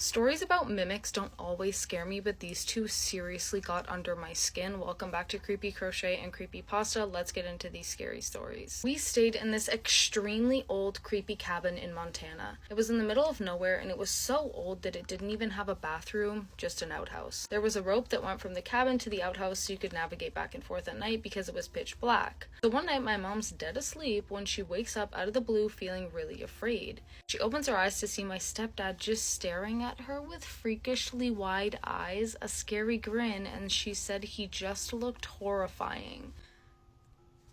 Stories about mimics don't always scare me, but these two seriously got under my skin. Welcome back to Creepy Crochet and Creepy Pasta. Let's get into these scary stories. We stayed in this extremely old creepy cabin in Montana. It was in the middle of nowhere and it was so old that it didn't even have a bathroom, just an outhouse. There was a rope that went from the cabin to the outhouse so you could navigate back and forth at night because it was pitch black. So one night my mom's dead asleep when she wakes up out of the blue feeling really afraid. She opens her eyes to see my stepdad just staring at her with freakishly wide eyes, a scary grin, and she said he just looked horrifying.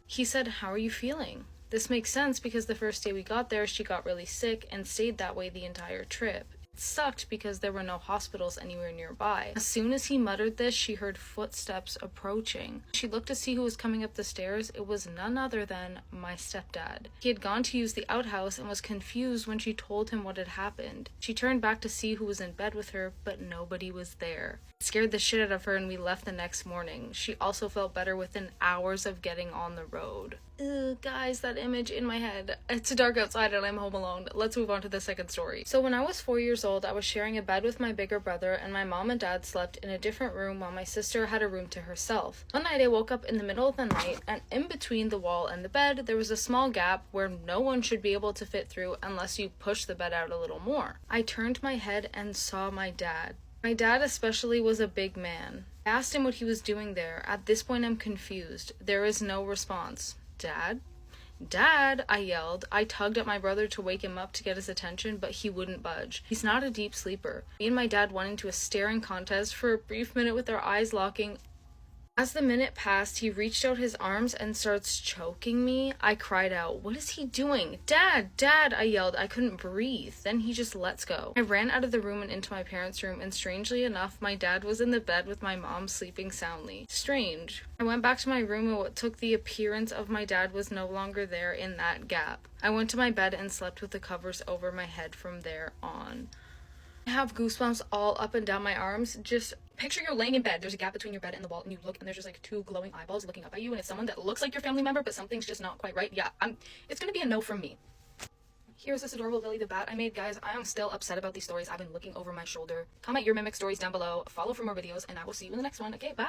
He said, "How are you feeling?" This makes sense because the first day we got there, she got really sick and stayed that way the entire trip. It sucked because there were no hospitals anywhere nearby. As soon as he muttered this, she heard footsteps approaching. She looked to see who was coming up the stairs. It was none other than my stepdad. He had gone to use the outhouse and was confused when she told him what had happened. She turned back to see who was in bed with her, but nobody was there. It scared the shit out of her and we left the next morning. She also felt better within hours of getting on the road. Ugh, guys, that image in my head. It's dark outside and I'm home alone. Let's move on to the second story. So when I was 4 years old, I was sharing a bed with my bigger brother and my mom and dad slept in a different room while my sister had a room to herself. One night I woke up in the middle of the night and in between the wall and the bed there was a small gap where no one should be able to fit through unless you push the bed out a little more. I turned my head and saw my dad. My dad especially was a big man. I asked him what he was doing there. At this point I'm confused. There is no response. "Dad? Dad!" I yelled. I tugged at my brother to wake him up to get his attention, but he wouldn't budge. He's not a deep sleeper. Me and my dad went into a staring contest for a brief minute with our eyes locking. As the minute passed, he reached out his arms and starts choking me. I cried out, "What is he doing? Dad! Dad!" I yelled. I couldn't breathe. Then he just lets go. I ran out of the room and into my parents' room, and strangely enough, my dad was in the bed with my mom sleeping soundly. Strange. I went back to my room and what took the appearance of my dad was no longer there in that gap. I went to my bed and slept with the covers over my head from there on. I have goosebumps all up and down my arms. Just picture you're laying in bed, there's a gap between your bed and the wall, and you look and there's just like two glowing eyeballs looking up at you, and it's someone that looks like your family member but something's just not quite right. Yeah, it's gonna be a no from me. Here's this adorable Billy the Bat I made. Guys, I am still upset about these stories. I've been looking over my shoulder. Comment your mimic stories down below, follow for more videos, and I will see you in the next one. Okay, bye.